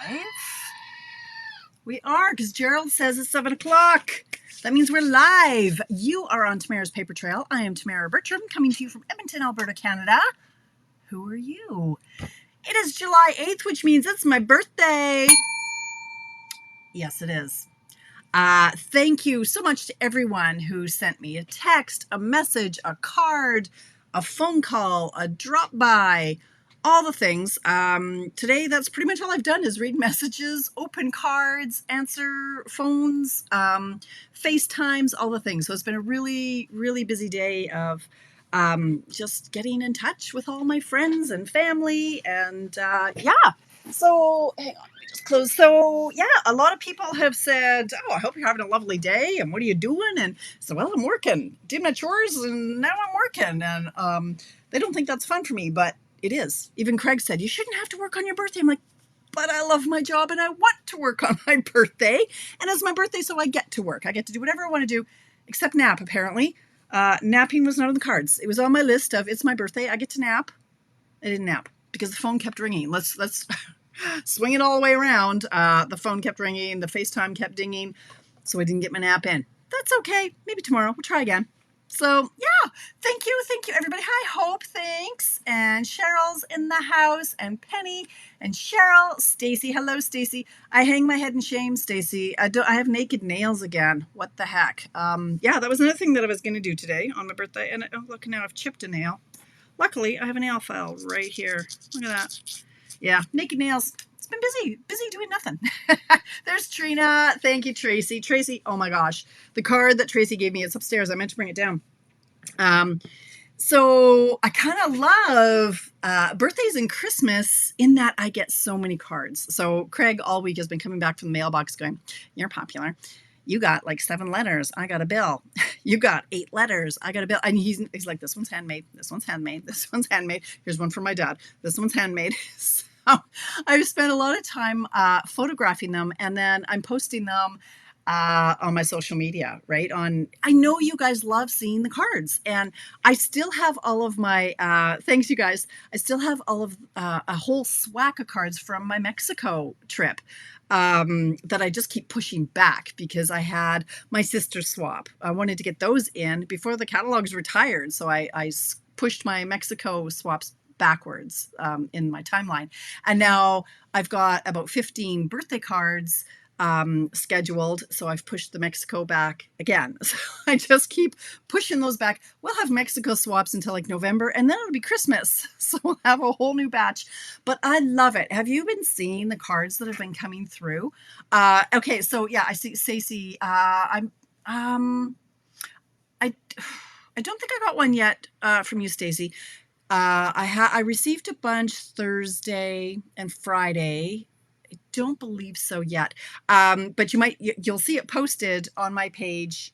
live? We are, because Gerald says it's 7 o'clock. That means we're live. You are on Tamara's Paper Trail. I am Tamara Bertram, coming to you from Edmonton, Alberta, Canada. Who are you? It is July 8th, which means it's my birthday. Yes, it is. Thank you so much to everyone who sent me a text, a message, a card, a phone call, a drop by, all the things. Today, that's pretty much all I've done is read messages, open cards, answer phones, FaceTimes, all the things. So it's been a really, really busy day of just getting in touch with all my friends and family. And yeah, so hang on. Close. So yeah, a lot of people have said, oh, I hope you're having a lovely day, and what are you doing? And so, well, I'm working, doing my chores, and now I'm working. And they don't think that's fun for me, but it is. Even Craig said, you shouldn't have to work on your birthday. I'm like, but I love my job and I want to work on my birthday. And it's my birthday, so I get to work. I get to do whatever I want to do, except nap, apparently. Napping was not on the cards. It was on my list of, it's my birthday, I get to nap. I didn't nap because the phone kept ringing. Let's swing it all the way around. The phone kept ringing. The FaceTime kept dinging. So I didn't get my nap in. That's okay. Maybe tomorrow. We'll try again. So yeah, thank you. Thank you, everybody. Hi, Hope. Thanks. And Cheryl's in the house. And Penny and Cheryl. Stacy. Hello, Stacy. I hang my head in shame, Stacy. I have naked nails again. What the heck? Yeah, that was another thing that I was going to do today on my birthday. And oh, look, now I've chipped a nail. Luckily, I have a nail file right here. Look at that. Yeah, naked nails. It's been busy doing nothing. There's Trina. Thank you, Tracy. Tracy, oh my gosh. The card that Tracy gave me, it's upstairs. I meant to bring it down. So I kind of love birthdays and Christmas in that I get so many cards. So Craig all week has been coming back from the mailbox going, you're popular. You got like 7 letters. I got a bill. You got 8 letters. I got a bill. And he's like, this one's handmade. This one's handmade. This one's handmade. Here's one for my dad. This one's handmade. So I've spent a lot of time photographing them, and then I'm posting them on my social media, right? I know you guys love seeing the cards, and I still have all of my, thanks you guys. I still have all of a whole swag of cards from my Mexico trip. That I just keep pushing back because I had my sister swap. I wanted to get those in before the catalogs retired. So I pushed my Mexico swaps backwards in my timeline. And now I've got about 15 birthday cards scheduled. So I've pushed the Mexico back again. So I just keep pushing those back. We'll have Mexico swaps until like November, and then it'll be Christmas. So we'll have a whole new batch, but I love it. Have you been seeing the cards that have been coming through? Okay. So yeah, I see Stacey. I don't think I got one yet from you, Stacey. I received a bunch Thursday and Friday. I don't believe so yet. But you'll see it posted on my page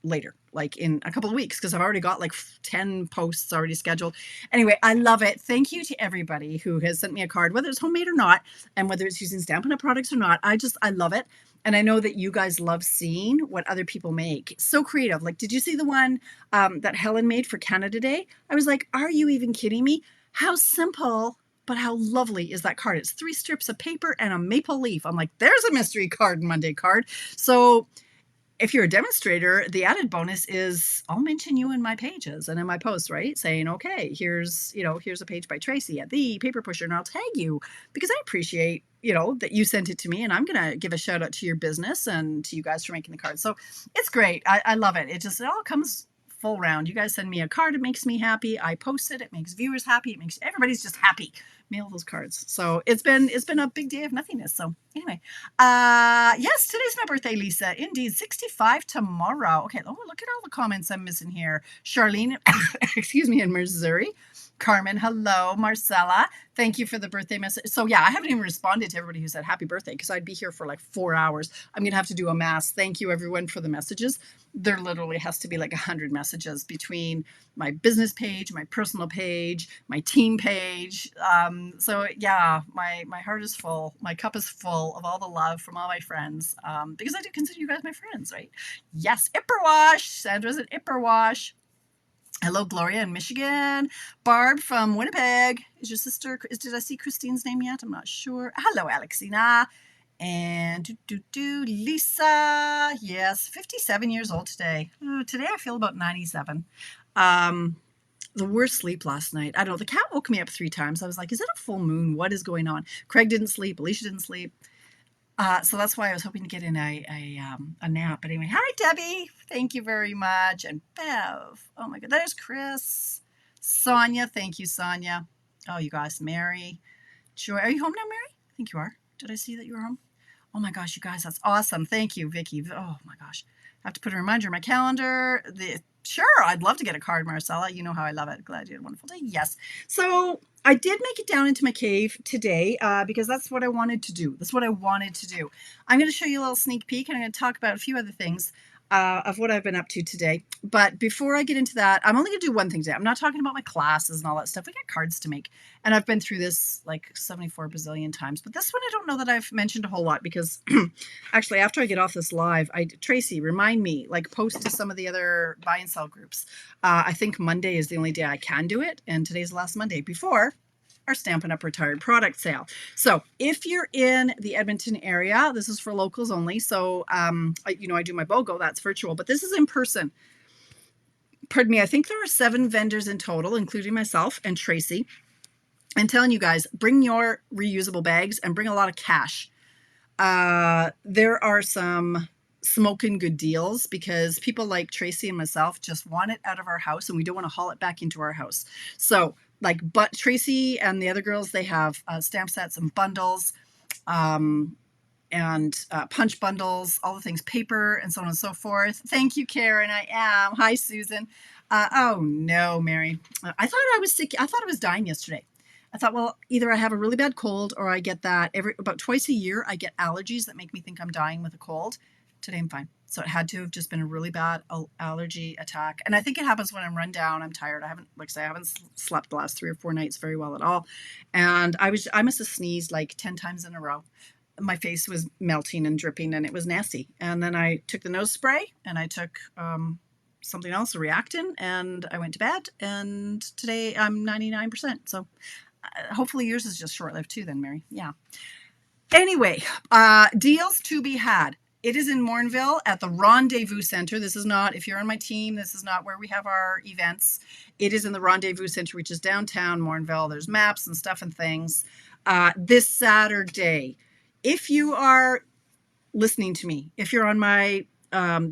later, like in a couple of weeks, because I've already got like 10 posts already scheduled. Anyway, I love it. Thank you to everybody who has sent me a card, whether it's homemade or not, and whether it's using Stampin' Up! Products or not. I love it. And I know that you guys love seeing what other people make. It's so creative. Like, did you see the one that Helen made for Canada Day? I was like, are you even kidding me? How simple, but how lovely is that card? It's 3 strips of paper and a maple leaf. I'm like, there's a mystery card Monday card. So if you're a demonstrator, the added bonus is I'll mention you in my pages and in my posts, right? Saying, okay, here's a page by Tracy at the Paper Pusher, and I'll tag you because I appreciate, that you sent it to me, and I'm going to give a shout out to your business and to you guys for making the card. So it's great. I love it. It all comes full round. You guys send me a card. It makes me happy. I post it. It makes viewers happy. It makes everybody's just happy. Mail those cards. So it's been a big day of nothingness. So anyway, yes, today's my birthday, Lisa. Indeed, 65 tomorrow. Okay, oh, look at all the comments I'm missing here. Charlene, excuse me, in Missouri. Carmen, hello. Marcella, thank you for the birthday message. So yeah, I haven't even responded to everybody who said happy birthday because I'd be here for like 4 hours. I'm going to have to do a mass. Thank you everyone for the messages. There literally has to be like 100 messages between my business page, my personal page, my team page. So yeah, my heart is full. My cup is full of all the love from all my friends because I do consider you guys my friends, right? Yes, Ipperwash. Sandra's at Ipperwash. Hello, Gloria in Michigan. Barb from Winnipeg. Is your sister, did I see Christine's name yet? I'm not sure. Hello, Alexina. And Lisa. Yes, 57 years old today. Oh, today I feel about 97. The worst sleep last night. I don't know. The cat woke me up 3 times. I was like, is it a full moon? What is going on? Craig didn't sleep. Alicia didn't sleep. So that's why I was hoping to get in a nap. But anyway, hi, Debbie. Thank you very much. And Bev. Oh, my God. There's Chris. Sonia. Thank you, Sonia. Oh, you guys. Mary. Joy. Are you home now, Mary? I think you are. Did I see that you were home? Oh, my gosh, you guys. That's awesome. Thank you, Vicky. Oh, my gosh. I have to put a reminder in my calendar. Sure, I'd love to get a card, Marcella. You know how I love it. Glad you had a wonderful day. Yes. So I did make it down into my cave today because that's what I wanted to do. That's what I wanted to do. I'm going to show you a little sneak peek, and I'm going to talk about a few other things of what I've been up to today. But before I get into that, I'm only going to do one thing today. I'm not talking about my classes and all that stuff. We got cards to make, and I've been through this like 74 bazillion times. But this one I don't know that I've mentioned a whole lot because actually after I get off this live, Tracy, remind me, like post to some of the other buy and sell groups. I think Monday is the only day I can do it, and today's the last Monday before our Stampin' Up! Retired product sale. So if you're in the Edmonton area, this is for locals only. So, I do my BOGO, that's virtual, but this is in person. Pardon me, I think there are 7 vendors in total, including myself and Tracy. I'm telling you guys, bring your reusable bags and bring a lot of cash. There are some smoking good deals because people like Tracy and myself just want it out of our house and we don't want to haul it back into our house. So but Tracy and the other girls, they have stamp sets and bundles and punch bundles, all the things, paper and so on and so forth. Thank you, Karen. I am. Hi, Susan. Oh no, Mary. I thought I was sick. I thought I was dying yesterday. I thought, well, either I have a really bad cold or I get that about twice a year. I get allergies that make me think I'm dying with a cold. Today I'm fine. So it had to have just been a really bad allergy attack. And I think it happens when I'm run down. I'm tired. I haven't slept the last 3 or 4 nights very well at all. And I must have sneezed like 10 times in a row. My face was melting and dripping and it was nasty. And then I took the nose spray and I took something else, a reactant, and I went to bed. And today I'm 99%. So hopefully yours is just short-lived too then, Mary. Yeah. Anyway, deals to be had. It is in Mornville at the Rendezvous Center. This is not, if you're on my team, this is not where we have our events. It is in the Rendezvous Center, which is downtown Mornville. There's maps and stuff and things. This Saturday, if you are listening to me, if you're on my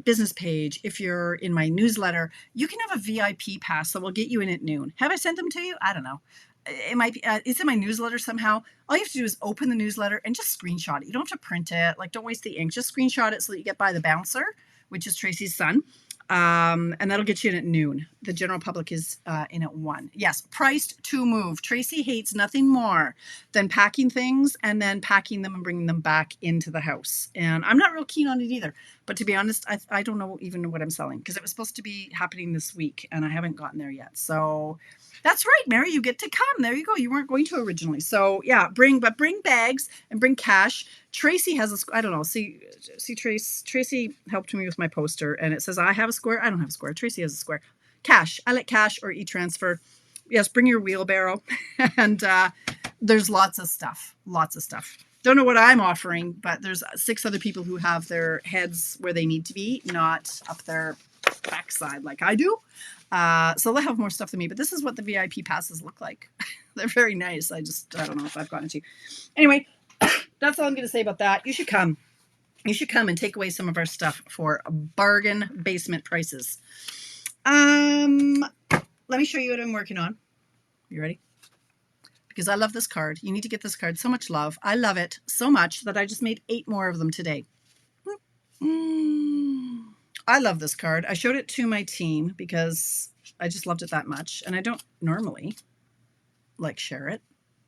business page, if you're in my newsletter, you can have a VIP pass that will get you in at noon. Have I sent them to you? I don't know. It might be, it's in my newsletter somehow. All you have to do is open the newsletter and just screenshot it. You don't have to print it. Like, don't waste the ink. Just screenshot it so that you get by the bouncer, which is Tracy's son. And that'll get you in at noon. The general public is in at 1. Yes, priced to move. Tracy hates nothing more than packing things and then packing them and bringing them back into the house. And I'm not real keen on it either. But to be honest, I don't know even what I'm selling because it was supposed to be happening this week and I haven't gotten there yet. So that's right, Mary, you get to come. There you go. You weren't going to originally. So yeah, bring bags and bring cash. Tracy has I don't know. See, Tracy helped me with my poster and it says, I have a square. I don't have a square. Tracy has a square. Cash. I like cash or e-transfer. Yes, bring your wheelbarrow. And there's lots of stuff. Don't know what I'm offering, but there's 6 other people who have their heads where they need to be, not up their backside like I do. So they'll have more stuff than me, but this is what the VIP passes look like. They're very nice. I don't know if I've gotten to you. Anyway, that's all I'm going to say about that. You should come. You should come and take away some of our stuff for bargain basement prices. Let me show you what I'm working on. You ready? Because I love this card. You need to get this card. So much love. I love it so much that I just made 8 more of them today. I love this card. I showed it to my team because I just loved it that much. And I don't normally like share it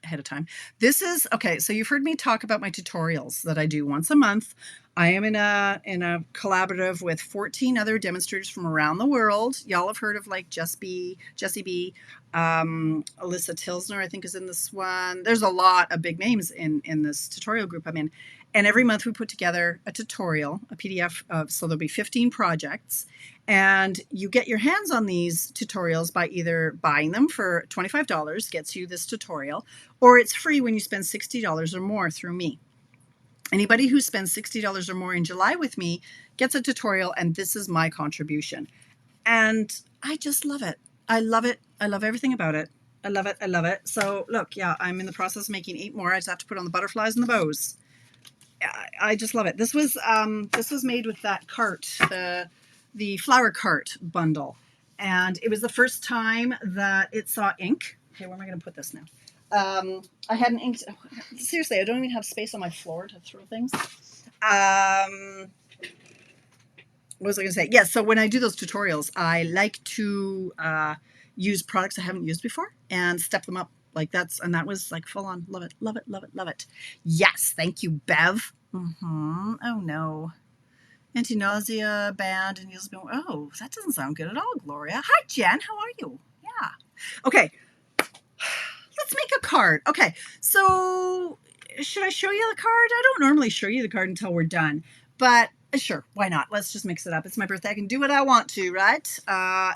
ahead of time. This is, okay, so you've heard me talk about my tutorials that I do once a month I am in a collaborative with 14 other demonstrators from around the world. Y'all have heard of like Jessie B, Alyssa Tilsner, I think, is in this one. There's a lot of big names in this tutorial group I'm in. And every month we put together a tutorial, a PDF of, so there'll be 15 projects. And you get your hands on these tutorials by either buying them for $25, gets you this tutorial, or it's free when you spend $60 or more through me. Anybody who spends $60 or more in July with me gets a tutorial, and this is my contribution. And I just love it. I love it. I love everything about it. I love it. I love it. So look, yeah, I'm in the process of making 8 more. I just have to put on the butterflies and the bows. I just love it. This was made with that cart, the flower cart bundle. And it was the first time that it saw ink. Okay, where am I going to put this now? I hadn't inked. Seriously, I don't even have space on my floor to throw things. What was I going to say? Yes, so when I do those tutorials, I like to use products I haven't used before and step them up like that was like full on. Love it, love it, love it, love it. Yes, thank you, Bev. Oh no. Anti-nausea band and oh, that doesn't sound good at all, Gloria. Hi, Jen. How are you? Yeah. Okay. Let's make a card. Okay, so should I show you the card? I don't normally show you the card until we're done, but sure, why not? Let's just mix it up. It's my birthday. I can do what I want to, right?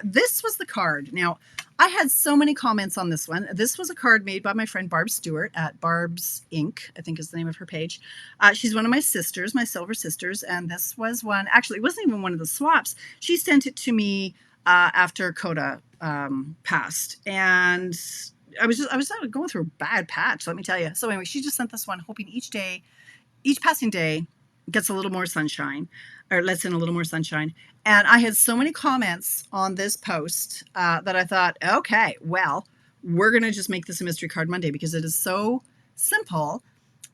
This was the card. Now, I had so many comments on this one. This was a card made by my friend Barb Stewart at Barb's Ink, I think is the name of her page. She's one of my sisters, my silver sisters, and this was one. Actually, it wasn't even one of the swaps. She sent it to me after Coda passed, and I was going through a bad patch, let me tell you. So anyway, she just sent this one, hoping each passing day gets a little more sunshine, or lets in a little more sunshine. And I had so many comments on this post that I thought, okay, well, we're going to just make this a Mystery Card Monday because it is so simple.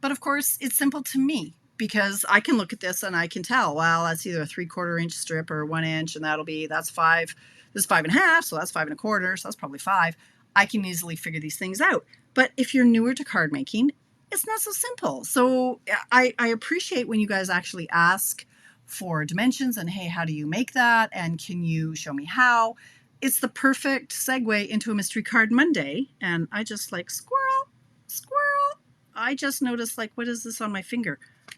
But of course, it's simple to me because I can look at this and I can tell, well, that's either a 3/4 inch strip or 1 inch, and that's 5. This is 5.5, so that's 5 1/4, so that's probably 5. I can easily figure these things out. But if you're newer to card making, it's not so simple. So I appreciate when you guys actually ask for dimensions and, hey, how do you make that? And can you show me how? It's the perfect segue into a Mystery Card Monday. And I just like, squirrel, squirrel. I just noticed, like, what is this on my finger?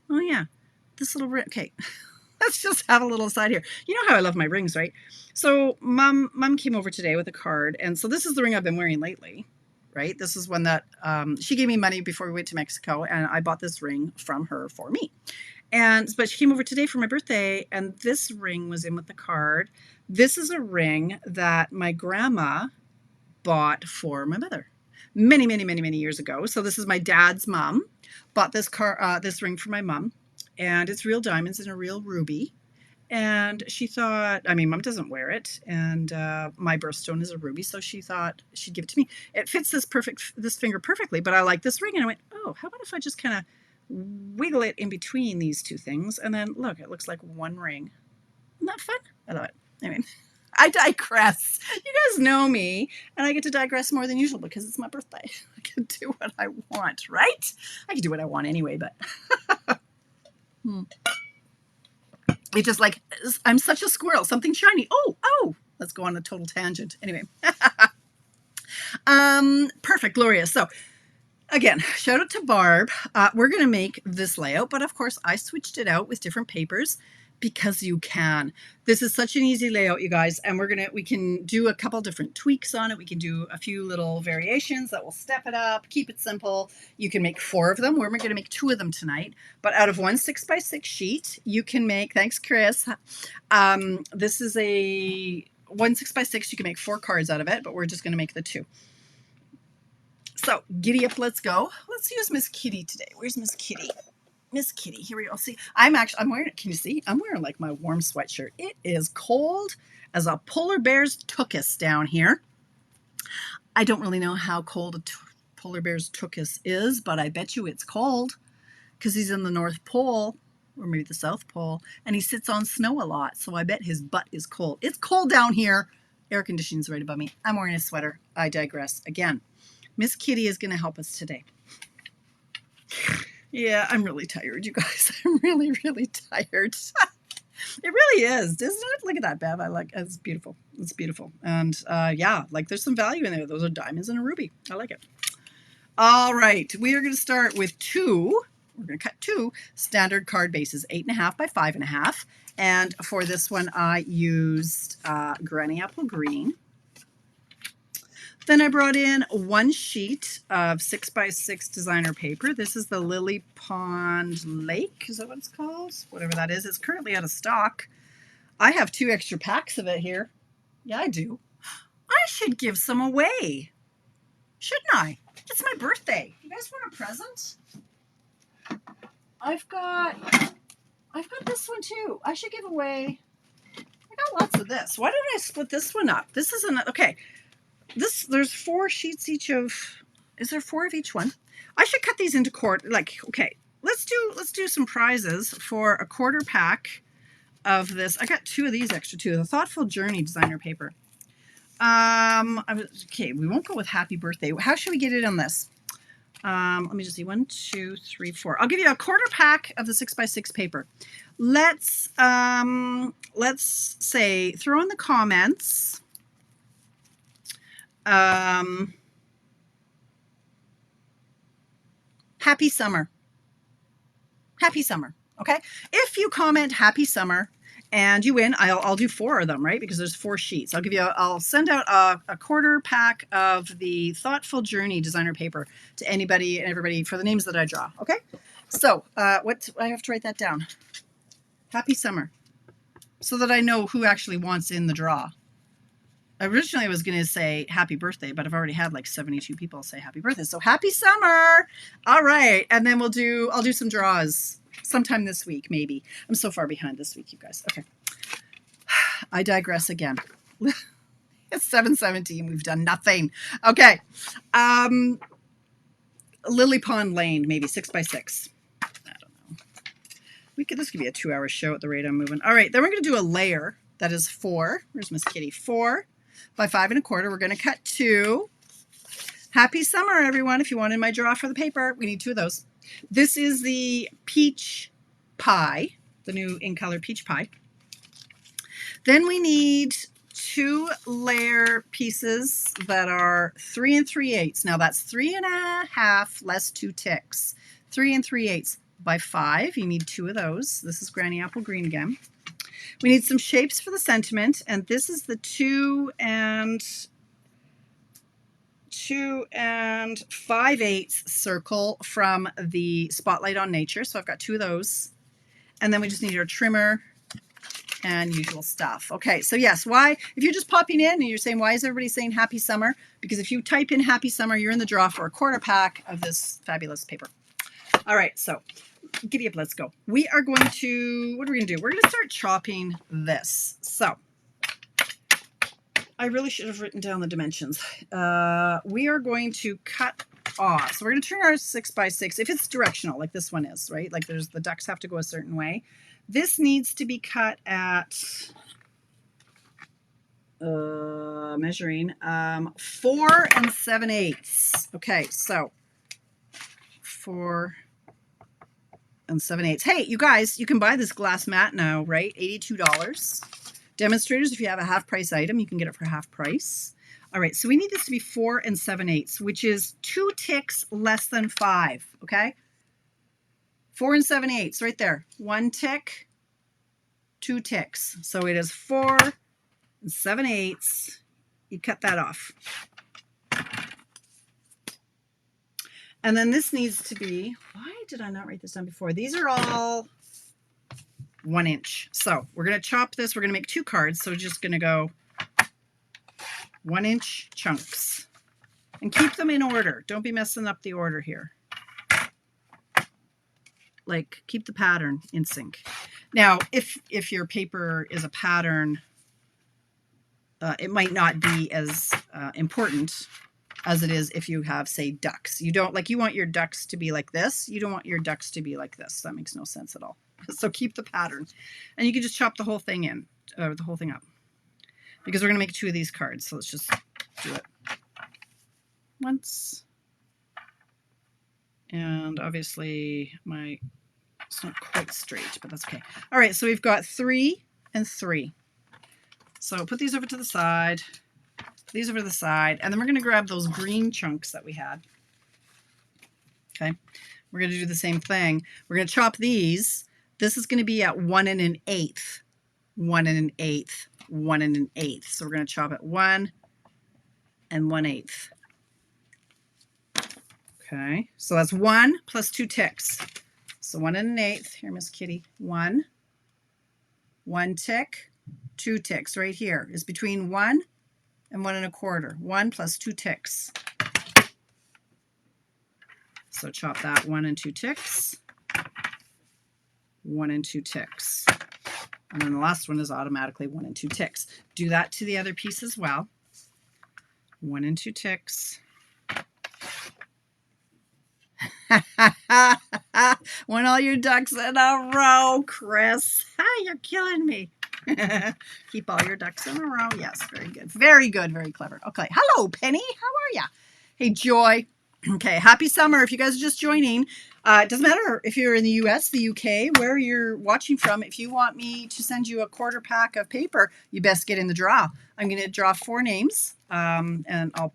Oh, yeah, this little ring. Okay. Let's just have a little aside here. You know how I love my rings, right? So mom came over today with a card. And so this is the ring I've been wearing lately, right? This is one that she gave me money before we went to Mexico. And I bought this ring from her for me. But she came over today for my birthday. And this ring was in with the card. This is a ring that my grandma bought for my mother many, many, many, many years ago. So this is my dad's mom. Bought this ring for my mom. And it's real diamonds and a real ruby. And she thought, I mean, mom doesn't wear it. And my birthstone is a ruby. So she thought she'd give it to me. It fits this finger perfectly, but I like this ring. And I went, oh, how about if I just kind of wiggle it in between these two things? And then look, it looks like one ring. Isn't that fun? I love it. I mean, I digress. You guys know me, and I get to digress more than usual because it's my birthday. I can do what I want, right? I can do what I want anyway, but... It's just like, I'm such a squirrel, something shiny. Oh, let's go on a total tangent. Anyway. Perfect, Gloria. So again, shout out to Barb. We're going to make this layout, but of course I switched it out with different papers because you can. This is such an easy layout, you guys, and we can do a couple different tweaks on it. We can do a few little variations that will step it up, keep it simple. You can make 4 of them. We're going to make 2 of them tonight, but out of one 6x6 sheet, you can make, thanks, Chris. This is one 6x6. You can make 4 cards out of it, but we're just going to make the 2. So giddy up, let's go. Let's use Miss Kitty today. Where's Miss Kitty? Miss Kitty, here we go. See, I'm wearing it. Can you see? I'm wearing like my warm sweatshirt. It is cold as a polar bear's tuchus down here. I don't really know how cold a polar bear's tuchus is, but I bet you it's cold because he's in the North Pole or maybe the South Pole, and he sits on snow a lot. So I bet his butt is cold. It's cold down here. Air conditioning's right above me. I'm wearing a sweater. I digress again. Miss Kitty is going to help us today. Yeah, I'm really tired, you guys. I'm really, really tired. It really is, isn't it? Look at that, Bev. I like it. It's beautiful. It's beautiful. And yeah, like there's some value in there. Those are diamonds and a ruby. I like it. All right, we are going to start with two. We're going to cut two standard card bases, 8.5 by 5.5. And for this one, I used Granny Apple Green. Then I brought in one sheet of 6 by 6 designer paper. This is the Lily Pond Lake. Is that what it's called? Whatever that is. It's currently out of stock. I have 2 extra packs of it here. Yeah, I do. I should give some away. Shouldn't I? It's my birthday. You guys want a present? I've got this one too. I should give away. I got lots of this. Why don't I split this one up? This isn't okay. There's 4 sheets each of. Is there 4 of each one? I should cut these into quarter. Like, okay, let's do some prizes for a quarter pack of this. I got 2 of these extra too. The Thoughtful Journey designer paper. Okay, we won't go with Happy Birthday. How should we get it on this? Let me just see. 1, 2, 3, 4. I'll give you a quarter pack of the 6 by 6 paper. Let's say throw in the comments. Happy summer. Happy summer. Okay. If you comment happy summer and you win, I'll do 4 of them, right? Because there's 4 sheets. I'll send out a quarter pack of the Thoughtful Journey designer paper to anybody and everybody for the names that I draw. Okay. So what I have to write that down. Happy summer. So that I know who actually wants in the draw. Originally I was going to say happy birthday, but I've already had like 72 people say happy birthday. So happy summer. All right. And then I'll do some draws sometime this week, maybe. I'm so far behind this week, you guys. Okay. I digress again. It's 7:17. We've done nothing. Okay. Lily Pond Lane, maybe 6 by 6. I don't know. This could be a 2-hour show at the rate I'm moving. All right. Then we're going to do a layer that is 4. Where's Miss Kitty? 4 by 5 1/4. We're going to cut 2. Happy summer, everyone. If you wanted my draw for the paper, we need 2 of those. This is the peach pie, the new in color peach pie. Then we need 2 layer pieces that are 3 3/8. Now that's 3 1/2 less 2 ticks. 3 3/8 by 5. You need 2 of those. This is Granny Apple Green again. We need some shapes for the sentiment, and this is the 2 5/8 circle from the Spotlight on Nature. So I've got 2 of those. And then we just need our trimmer and usual stuff. Okay, so yes, why? If you're just popping in and you're saying, why is everybody saying happy summer? Because if you type in happy summer, you're in the draw for a quarter pack of this fabulous paper. All right, so giddy up, let's go. We are going to, what are we going to do? We're going to start chopping this. So I really should have written down the dimensions. We are going to cut off. So we're going to turn our 6 by 6, if it's directional, like this one is, right? Like the ducks have to go a certain way. This needs to be cut at, measuring, 4 7/8. Okay, so 4 7/8. Hey, you guys, you can buy this glass mat now, right? $82. Demonstrators, if you have a half price item, you can get it for half price. All right, so we need this to be 4 7/8, which is 2 ticks less than 5, okay? 4 7/8, right there. 1 tick, 2 ticks. So it is 4 7/8. You cut that off. And then this needs to be, why did I not write this down before? These are all 1 inch. So we're going to chop this. We're going to make 2 cards. So we're just going to go 1 inch chunks and keep them in order. Don't be messing up the order here. Like, keep the pattern in sync. Now, if your paper is a pattern, it might not be as important as it is if you have, say, ducks. You don't, like, you want your ducks to be like this. You don't want your ducks to be like this. That makes no sense at all. So keep the pattern. And you can just chop the whole thing in, the whole thing up. Because we're going to make 2 of these cards. So let's just do it once. And obviously it's not quite straight, but that's okay. All right, so we've got 3 and 3. So put these over to the side, these over to the side, and then we're going to grab those green chunks that we had. Okay, we're going to do the same thing. We're going to chop these. This is going to be at 1 1/8, 1 1/8, 1 1/8. So we're going to chop it 1 1/8. Okay, so that's 1 plus 2 ticks. So 1 1/8. Here, Miss Kitty. 1 tick, 2 ticks. Right here is between 1 and 1 1/4. 1 plus 2 ticks. So chop that 1 and 2 ticks. 1 and 2 ticks. And then the last one is automatically 1 and 2 ticks. Do that to the other piece as well. 1 and 2 ticks. Want all your ducks in a row, Chris. You're killing me. Keep all your ducks in a row. Yes, very good. Very good. Very clever. Okay. Hello, Penny. How are ya? Hey, Joy. Okay. Happy summer. If you guys are just joining, it doesn't matter if you're in the US, the UK, where you're watching from. If you want me to send you a quarter pack of paper, you best get in the draw. I'm going to draw 4 names, and I'll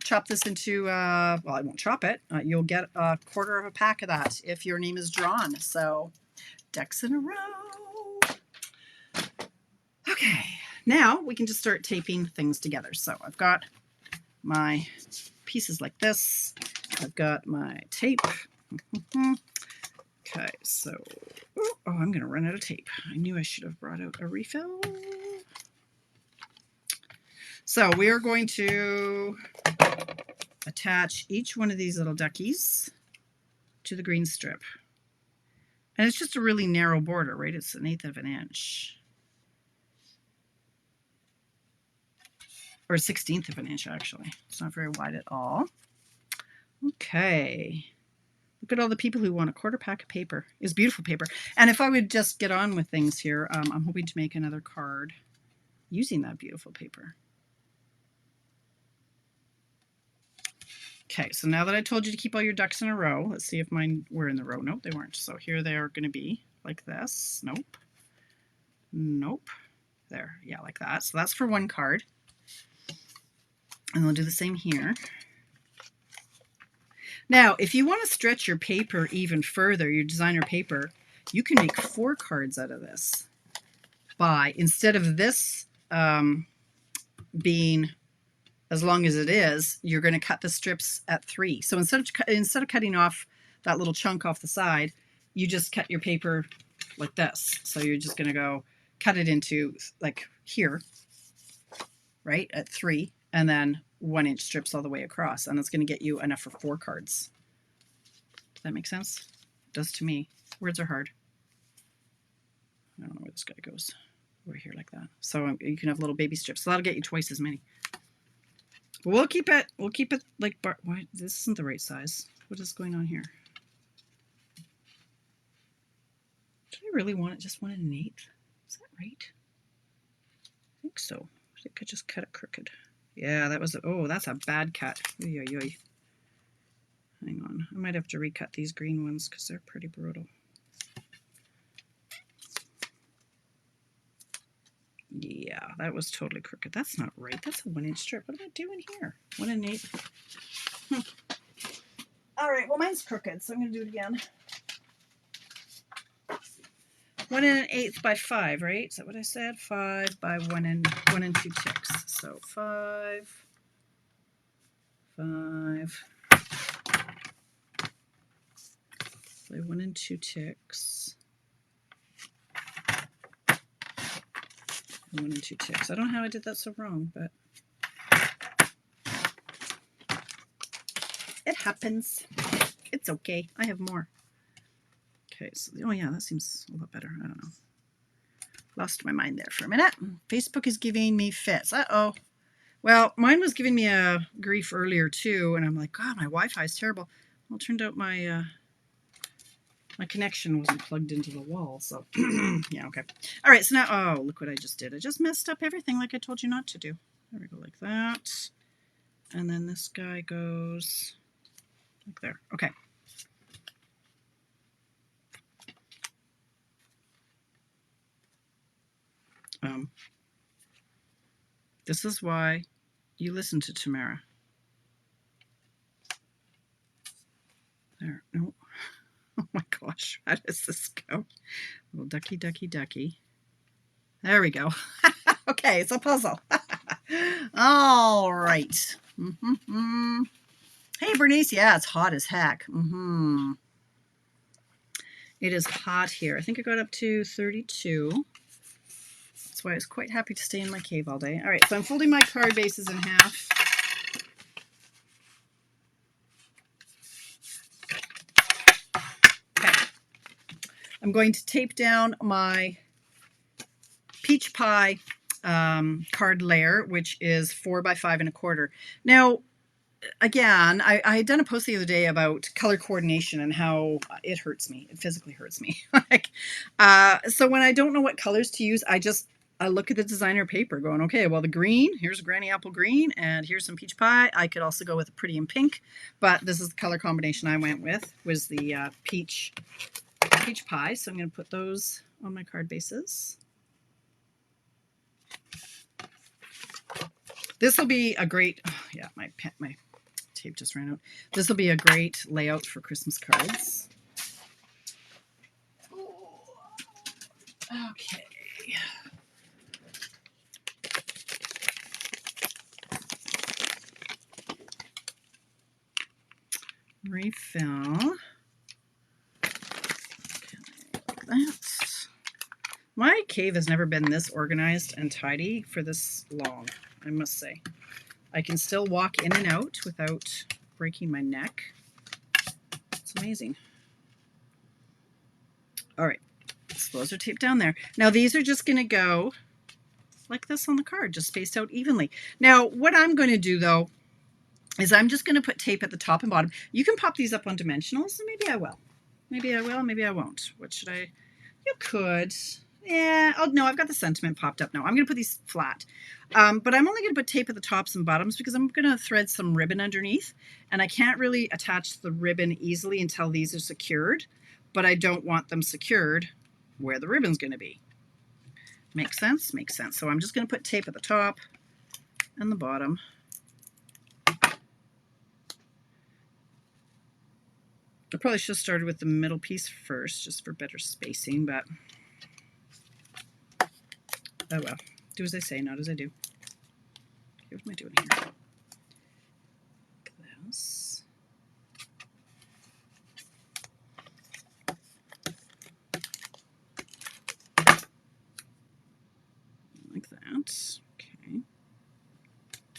chop this into, well, I won't chop it. You'll get a quarter of a pack of that if your name is drawn. So ducks in a row. Okay, now we can just start taping things together. So I've got my pieces like this. I've got my tape. Okay, so, oh, I'm going to run out of tape. I knew I should have brought out a refill. So we are going to attach each one of these little duckies to the green strip. And it's just a really narrow border, right? It's 1/8 of an inch. Or 1/16 of an inch, actually. It's not very wide at all. Okay. Look at all the people who want a quarter pack of paper. It's beautiful paper. And if I would just get on with things here, I'm hoping to make another card using that beautiful paper. Okay, so now that I told you to keep all your ducks in a row, let's see if mine were in the row. Nope, they weren't. So here they are going to be like this. Nope. Nope. There. Yeah, like that. So that's for one card. And we'll do the same here. Now, if you want to stretch your paper even further, your designer paper, you can make 4 cards out of this. Instead of this being as long as it is, you're going to cut the strips at 3. So instead of cutting off that little chunk off the side, you just cut your paper like this. So you're just going to go cut it into like here, right, at 3, and then 1-inch strips all the way across. And that's going to get you enough for 4 cards. Does that make sense? It does to me. Words are hard. I don't know where this guy goes. Over here like that. So you can have little baby strips. So that'll get you twice as many. But we'll keep it like, why, this isn't the right size. What is going on here? Do I really want it just 1 1/8? Is that right? I think so. I think I just cut it crooked. Yeah, that was, oh, that's a bad cut. Oy, oy, oy. Hang on. I might have to recut these green ones because they're pretty brutal. Yeah, that was totally crooked. That's not right. That's a 1-inch strip. What am I doing here? 1 1/8. All right, well, mine's crooked, so I'm going to do it again. 1 1/8 by 5, right? Is that what I said? 5 by 1 and 2 ticks. So 5, 5 by 1 and 2 ticks. 1 and 2 ticks. I don't know how I did that so wrong, but it happens. It's okay. I have more. Okay, so, oh yeah, that seems a lot better. I don't know. Lost my mind there for a minute. Facebook is giving me fits. Uh-oh. Well, mine was giving me a grief earlier too, and I'm like, God, my Wi-Fi is terrible. Well, it turned out my my connection wasn't plugged into the wall, so yeah, okay. All right, so now, oh, look what I just did. I just messed up everything like I told you not to do. There we go, like that. And then this guy goes like there. Okay. This is why you listen to Tamara. There, no. Oh my gosh, how does this go? Little ducky, ducky, ducky. There we go. Okay, it's a puzzle. All right. Hey, Bernice. Yeah, it's hot as heck. It is hot here. I think I got up to 32. That's why I was quite happy to stay in my cave all day. All right, so I'm folding my card bases in half. Okay. I'm going to tape down my peach pie card layer, which is 4 by 5 1/4. Now, again, I had done a post the other day about color coordination and how it hurts me. It physically hurts me. So when I don't know what colors to use, I look at the designer paper going, okay, well, the green, here's Granny Apple green, and here's some peach pie. I could also go with a pretty in pink, but this is the color combination I went with, was the peach pie. So I'm going to put those on my card bases. This will be a great, yeah, my tape just ran out. This will be a great layout for Christmas cards. Okay. Refill. Okay, like that. My cave has never been this organized and tidy for this long, I must say. I can still walk in and out without breaking my neck. It's amazing. All right, so those are taped down there. Now these are just going to go like this on the card, just spaced out evenly. Now what I'm going to do though is I'm just going to put tape at the top and bottom. You can pop these up on dimensionals, and maybe I will. Maybe I will, maybe I won't. What should I? You could. Yeah, oh no, I've got the sentiment popped up now. I'm going to put these flat. But I'm only going to put tape at the tops and bottoms because I'm going to thread some ribbon underneath. And I can't really attach the ribbon easily until these are secured. But I don't want them secured where the ribbon's going to be. Makes sense? Makes sense. So I'm just going to put tape at the top and the bottom. I probably should have started with the middle piece first, just for better spacing, but oh well. Do as I say, not as I do. Okay, what am I doing here? This. Like that. Okay.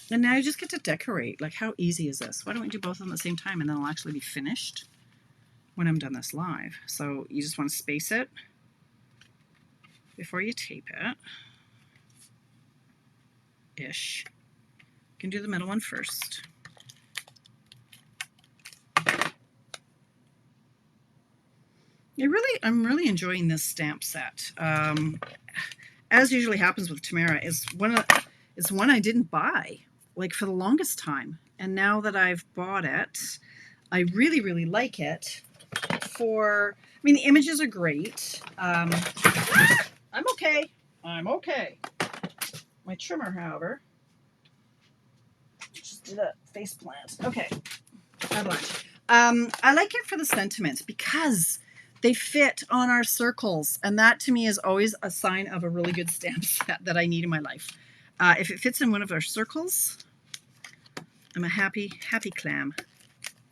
And now you just get to decorate. Like, how easy is this? Why don't we do both at the same time, and then it'll actually be finished when I'm done this live. So you just want to space it before you tape it. Ish. You can do the middle one first. I'm really enjoying this stamp set. As usually happens with Tamara, it's one I didn't buy like for the longest time, and now that I've bought it, I really, really like it. I mean, the images are great. I'm okay. I'm okay. My trimmer, however, just did a face plant. Okay. I like it for the sentiments because they fit on our circles, and that to me is always a sign of a really good stamp set that I need in my life. If it fits in one of our circles, I'm a happy clam.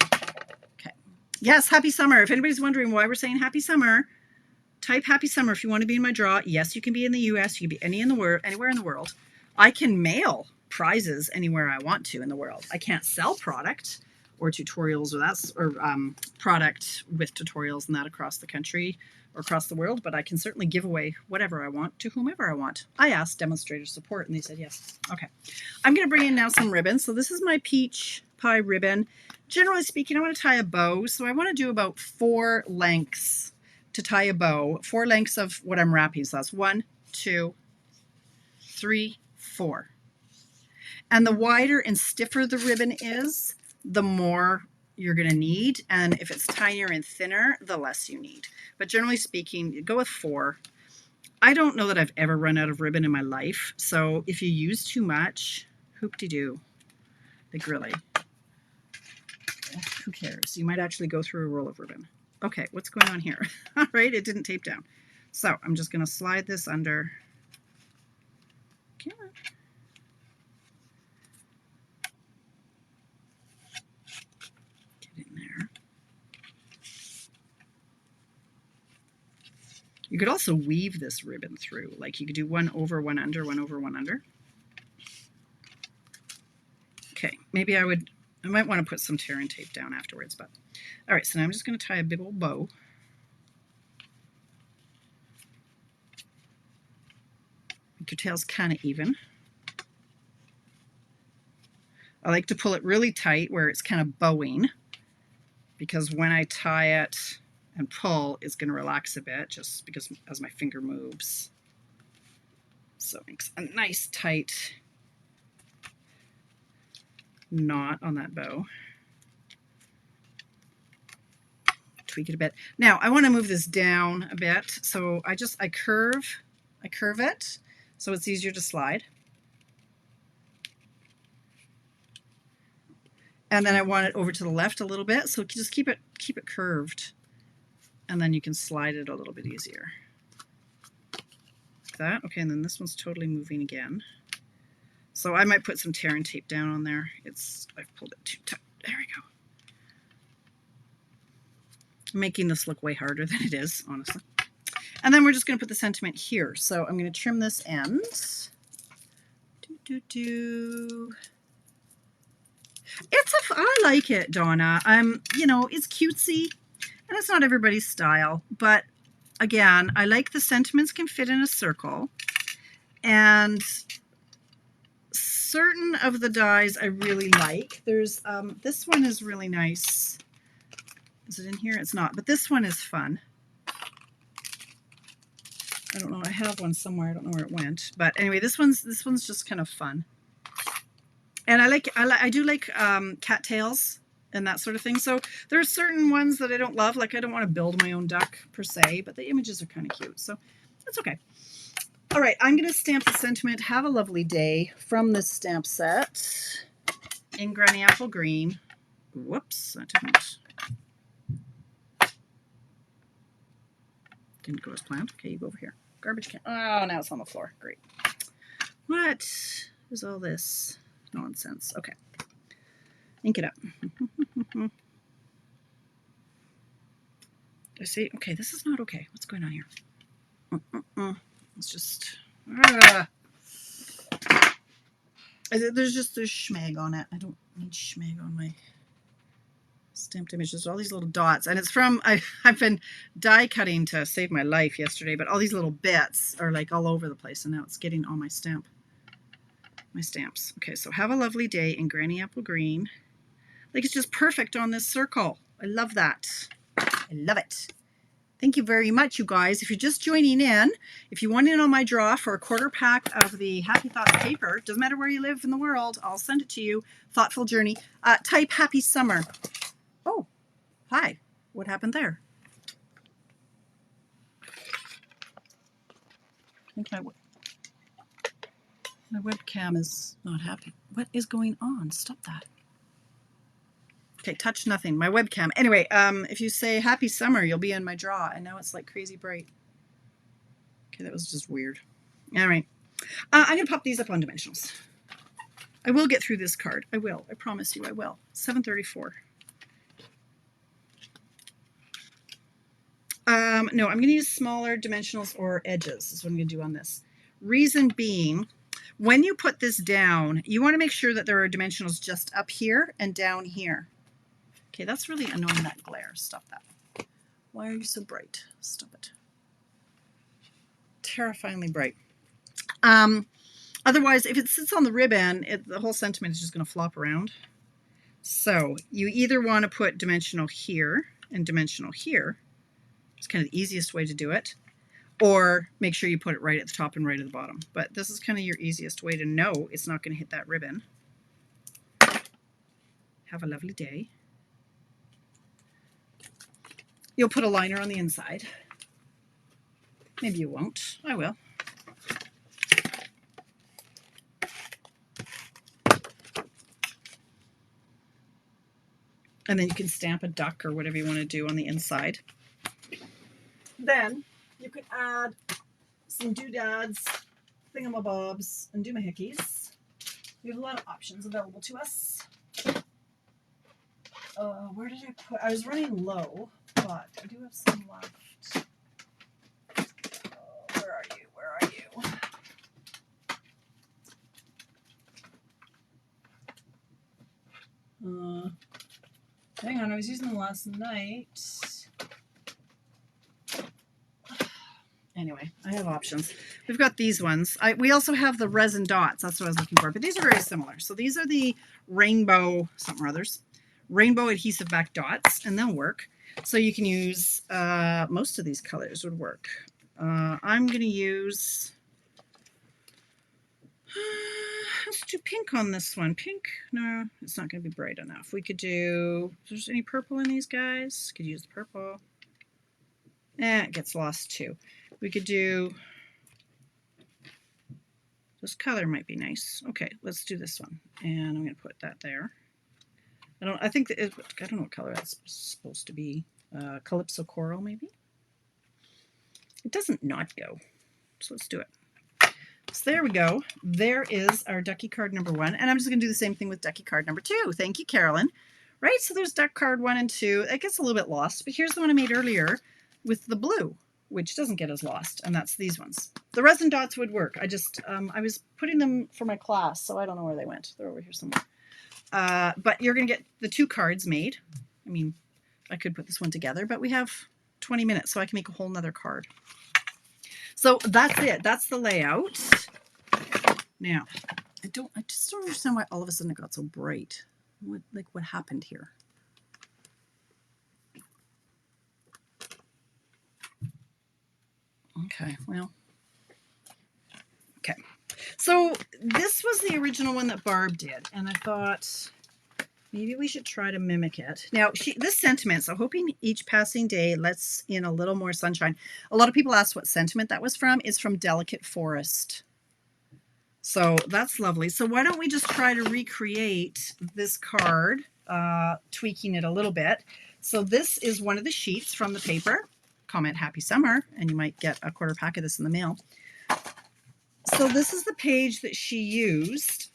Okay. Yes, happy summer. If anybody's wondering why we're saying happy summer, type happy summer if you want to be in my draw. Yes, you can be in the US. You can be anywhere in the world. I can mail prizes anywhere I want to in the world. I can't sell product or tutorials or product with tutorials and that across the country or across the world, but I can certainly give away whatever I want to whomever I want. I asked demonstrator support and they said yes. Okay, I'm going to bring in now some ribbon. So this is my peach pie ribbon. Generally speaking, I want to tie a bow, so I want to do about 4 lengths to tie a bow. 4 lengths of what I'm wrapping. So that's 1, 2, 3, 4. And the wider and stiffer the ribbon is, the more you're going to need. And if it's tinier and thinner, the less you need. But generally speaking, you go with 4. I don't know that I've ever run out of ribbon in my life. So if you use too much, hoop-de-doo. Like really, who cares? You might actually go through a roll of ribbon. Okay, what's going on here? All right, it didn't tape down. So I'm just going to slide this under. Come on. Get in there. You could also weave this ribbon through. Like you could do one over, one under, one over, one under. Okay, maybe I might want to put some tear and tape down afterwards, but all right, so now I'm just going to tie a big old bow. Make your tails kind of even. I like to pull it really tight where it's kind of bowing, because when I tie it and pull, it's going to relax a bit just because as my finger moves. So it makes a nice tight knot on that bow. Tweak it a bit. Now I want to move this down a bit, so I curve it so it's easier to slide. And then I want it over to the left a little bit, so just keep it curved, and then you can slide it a little bit easier. Like that. Okay, and then this one's totally moving again. So I might put some tear and tape down on there. I've pulled it too tight. There we go. I'm making this look way harder than it is, honestly. And then we're just going to put the sentiment here. So I'm going to trim this end. I like it, Donna. You know, it's cutesy, and it's not everybody's style. But again, I like the sentiments can fit in a circle, and certain of the dies I really like. There's this one is really nice. Is it in here? It's not, but this one is fun. I don't know. I have one somewhere. I don't know where it went. But anyway, this one's just kind of fun. And I do like cattails and that sort of thing. So there are certain ones that I don't love. Like I don't want to build my own duck per se, but the images are kind of cute. So that's okay. All right, I'm going to stamp the sentiment. Have a lovely day from this stamp set in Granny Apple Green. Whoops, that didn't go as planned. Okay, you go over here. Garbage can. Oh, now it's on the floor. Great. What is all this nonsense? Okay. Ink it up. I see. Okay, this is not okay. What's going on here? It's just. There's schmag on it. I don't need schmag on my stamped images. All these little dots, and it's from I've been die cutting to save my life yesterday, but all these little bits are like all over the place, and now it's getting on my stamps. Okay, so have a lovely day in Granny Apple Green. Like it's just perfect on this circle. I love that. I love it. Thank you very much, you guys. If you're just joining in, if you want in on my draw for a quarter pack of the Happy Thoughts paper, doesn't matter where you live in the world, I'll send it to you. Thoughtful Journey. Type Happy Summer. Oh, hi. What happened there? I think my webcam is not happy. What is going on? Stop that. Okay, touch nothing. My webcam. Anyway, if you say Happy Summer, you'll be in my draw. And now it's like crazy bright. Okay, that was just weird. All right. I'm going to pop these up on dimensionals. I will get through this card. I will. I promise you I will. 734. No, I'm going to use smaller dimensionals or edges is what I'm going to do on this. Reason being, when you put this down, you want to make sure that there are dimensionals just up here and down here. Okay, that's really annoying, that glare. Stop that. Why are you so bright? Stop it. Terrifyingly bright. Otherwise, if it sits on the ribbon, the whole sentiment is just going to flop around. So you either want to put dimensional here and dimensional here. It's kind of the easiest way to do it. Or make sure you put it right at the top and right at the bottom. But this is kind of your easiest way to know it's not going to hit that ribbon. Have a lovely day. You'll put a liner on the inside. Maybe you won't. I will. And then you can stamp a duck or whatever you want to do on the inside. Then you can add some doodads, thingamabobs, and doomahickeys. We have a lot of options available to us. Where did I put? I was running low, but I do have some left. Where are you? Where are you? Hang on, I was using them last night. Anyway, I have options. We've got these ones. We also have the resin dots. That's what I was looking for. But these are very similar. So these are the rainbow something or others. Rainbow adhesive back dots, and they'll work. So you can use, most of these colors would work. I'm going to use, let's do pink on this one. Pink? No, it's not going to be bright enough. We could do, if there's any purple in these guys, could use the purple. It gets lost too. We could do, this color might be nice. Okay, let's do this one. And I'm going to put that there. I don't know what color that's supposed to be. Calypso coral, maybe? It doesn't not go. So let's do it. So there we go. There is our ducky card number 1. And I'm just going to do the same thing with ducky card number 2. Thank you, Carolyn. Right, so there's duck card 1 and 2. It gets a little bit lost, but here's the one I made earlier with the blue, which doesn't get as lost, and that's these ones. The resin dots would work. I just, I was putting them for my class, so I don't know where they went. They're over here somewhere. But you're going to get the 2 cards made. I mean, I could put this one together, but we have 20 minutes, so I can make a whole nother card. So that's it. That's the layout. Now, I just don't understand why all of a sudden it got so bright. What happened here? Okay, well, okay. So this was the original one that Barb did, and I thought maybe we should try to mimic it. Now, this sentiment, so hoping each passing day lets in a little more sunshine. A lot of people asked what sentiment that was from. It's from Delicate Forest. So that's lovely. So why don't we just try to recreate this card, tweaking it a little bit. So this is one of the sheets from the paper. Comment happy summer, and you might get a quarter pack of this in the mail. So this is the page that she used.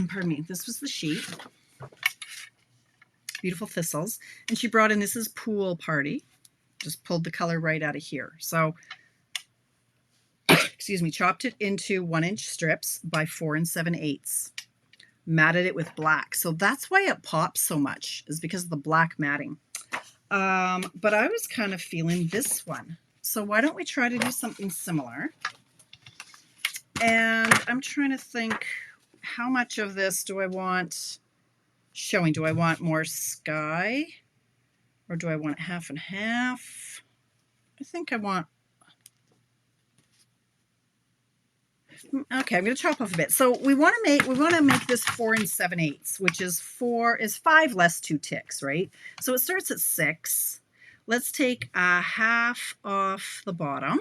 Pardon me. This was the sheet. Beautiful thistles. And she brought in, this is Pool Party. Just pulled the color right out of here. So, excuse me, chopped it into 1-inch strips by 4 7/8. Matted it with black. So that's why it pops so much, is because of the black matting. But I was kind of feeling this one. So why don't we try to do something similar? And I'm trying to think, how much of this do I want showing? Do I want more sky? Or do I want half and half? I think I want... Okay, I'm going to chop off a bit. So we want to make this 4 7/8, which is 5 less 2 ticks, right? So it starts at 6. Let's take a half off the bottom.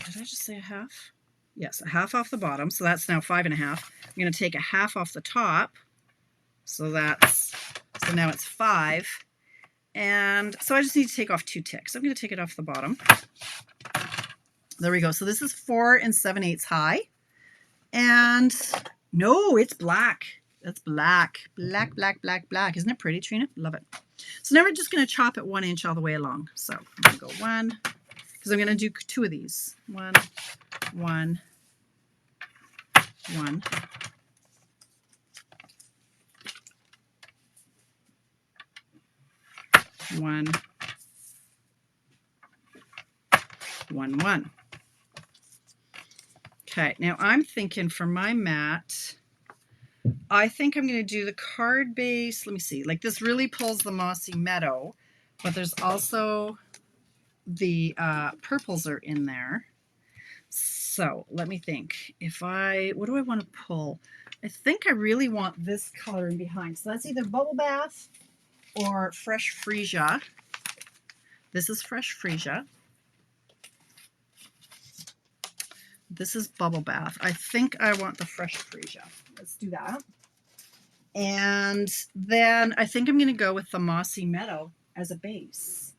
Did I just say a half? Yes, a half off the bottom. So that's now 5 1/2. I'm going to take a half off the top. So now it's 5. And so I just need to take off 2 ticks. I'm going to take it off the bottom. There we go. So this is 4 7/8 high. And no, it's black. That's black. Black, black, black, black. Isn't it pretty, Trina? Love it. So now we're just going to chop it 1 inch all the way along. So I'm going to go 1, because I'm going to do 2 of these. 1, 1, 1. One, 1, 1. Okay, now I'm thinking for my mat, I think I'm going to do the card base. Let me see. Like this really pulls the mossy meadow, but there's also the purples are in there. So let me think. What do I want to pull? I think I really want this color in behind. So that's either Bubble Bath or Fresh Freesia. This is Fresh Freesia. This is Bubble Bath. I think I want the Fresh Freesia. Let's do that. And then I think I'm going to go with the Mossy Meadow as a base.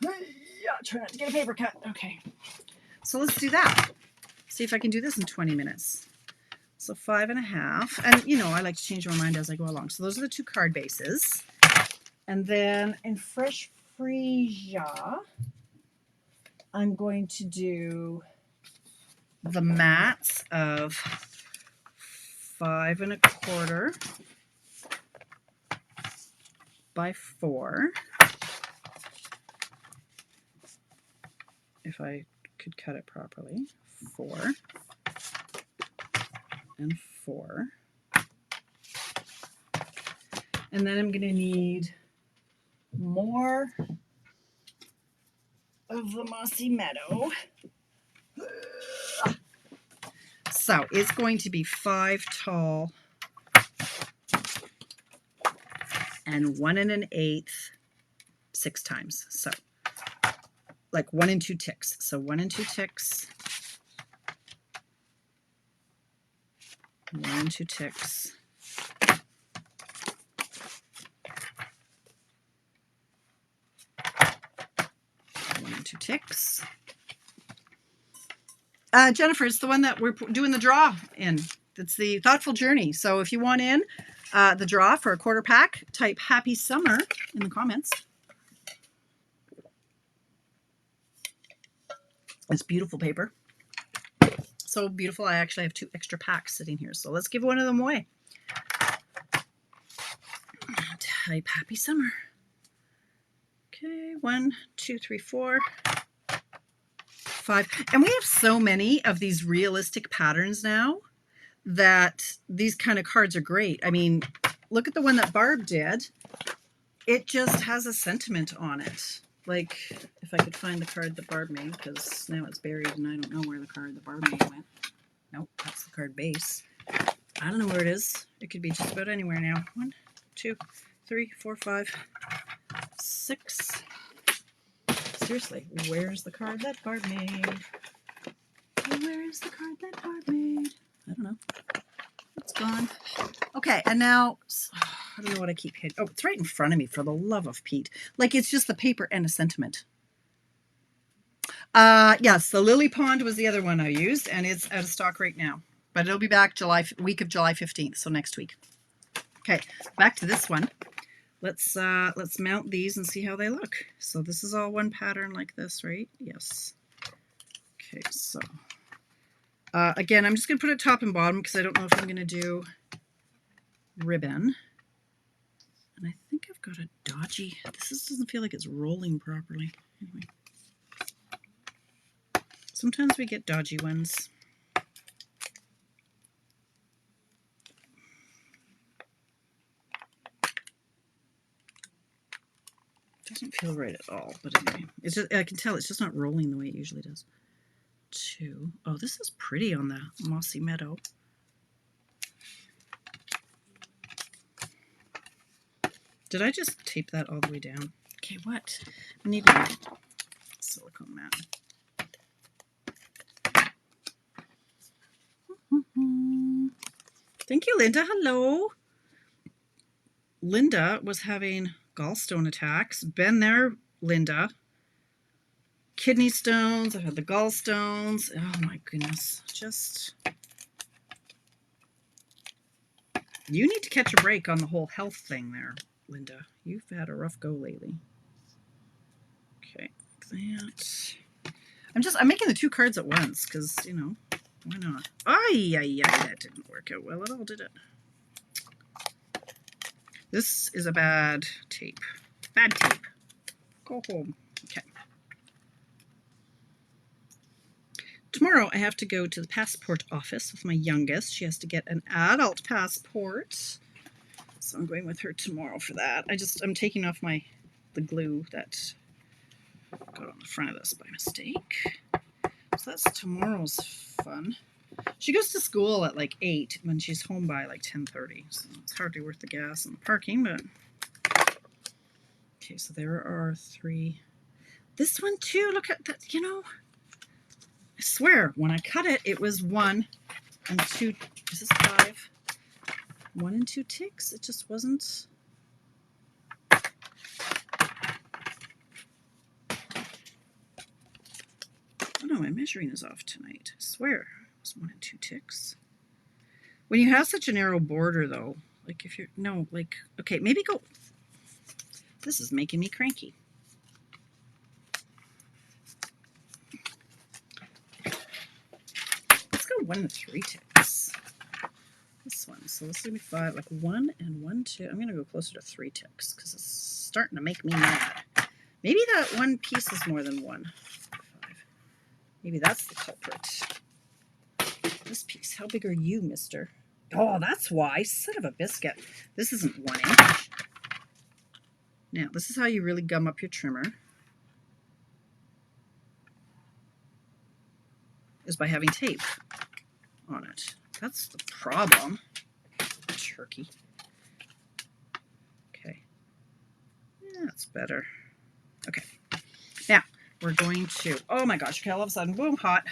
Yeah, try not to get a paper cut. Okay. So let's do that. See if I can do this in 20 minutes. So 5.5. And, you know, I like to change my mind as I go along. So those are the 2 card bases. And then in Fresh Freesia, I'm going to do the mats of 5 1/4 by 4. If I could cut it properly. 4 and 4. And then I'm going to need more of the Mossy Meadow. So it's going to be 5 tall and 1 1/8 6 times. So like 1 and 2 ticks. So 1 and 2 ticks. 1 and 2 ticks. 1 and 2 ticks. Jennifer, it's the one that we're doing the draw in. It's the Thoughtful Journey. So if you want in the draw for a 1/4 pack, type Happy Summer in the comments. It's beautiful paper. So beautiful, I actually have 2 extra packs sitting here. So let's give one of them away. Type Happy Summer. Okay, 1, 2, 3, 4, 5. And we have so many of these realistic patterns now that these kind of cards are great. I mean, look at the one that Barb did. It just has a sentiment on it. Like, if I could find the card that Barb made, because now it's buried and I don't know where the card that Barb made went. Nope, that's the card base. I don't know where it is. It could be just about anywhere now. 1, 2, 3, 4, 5, 6. Seriously, where's the card that Barb made? Where is the card that Barb made? I don't know. It's gone. Okay, and now, I don't know what I keep hitting. Oh, it's right in front of me, for the love of Pete. Like, it's just the paper and a sentiment. Yes, the Lily Pond was the other one I used, and it's out of stock right now. But it'll be back week of July 15th, so next week. Okay, back to this one. Let's mount these and see how they look. So this is all one pattern like this, right? Yes. Okay, so again, I'm just going to put it top and bottom because I don't know if I'm going to do ribbon. And I think I've got a dodgy, this doesn't feel like it's rolling properly. Anyway. Sometimes we get dodgy ones. Doesn't feel right at all, but anyway, it's just, I can tell it's just not rolling the way it usually does. 2. Oh, this is pretty on the Mossy Meadow. Did I just tape that all the way down? Okay, what? I need a silicone mat. Thank you, Linda. Hello. Linda was having gallstone attacks. Been there, Linda. Kidney stones. I've had the gallstones. Oh my goodness. Just, you need to catch a break on the whole health thing there, Linda. You've had a rough go lately. Okay, like that. I'm making the 2 cards at once because, you know, why not? Ay, that didn't work out well at all, did it? This is a bad tape. Bad tape. Go home. Okay. Tomorrow I have to go to the passport office with my youngest. She has to get an adult passport. So I'm going with her tomorrow for that. I'm taking off the glue that got on the front of this by mistake. So that's tomorrow's fun. She goes to school at like 8 when she's home by like 10:30. So it's hardly worth the gas and the parking, but Okay, so there are 3. This one too, look at that, you know, I swear, when I cut it, it was 1 and 2, this is 5, 1 and 2 ticks. It just wasn't. Oh no, my measuring is off tonight. I swear it was 1 and 2 ticks. When you have such a narrow border though, like if you're, no, like, okay, maybe go, this is making me cranky. Let's go 1 and 3 ticks. This one, so this is gonna be 5, like 1 and 1, 2. I'm gonna go closer to 3 ticks because it's starting to make me mad. Maybe that one piece is more than 1. 5. Maybe that's the culprit. This piece, how big are you, mister? Oh, that's why. Son of a biscuit. This isn't 1 inch. Now, this is how you really gum up your trimmer. Is by having tape on it. That's the problem. Turkey. Okay. Yeah, that's better. Okay. Now, we're going to, oh my gosh, okay, all of a sudden, boom, hot.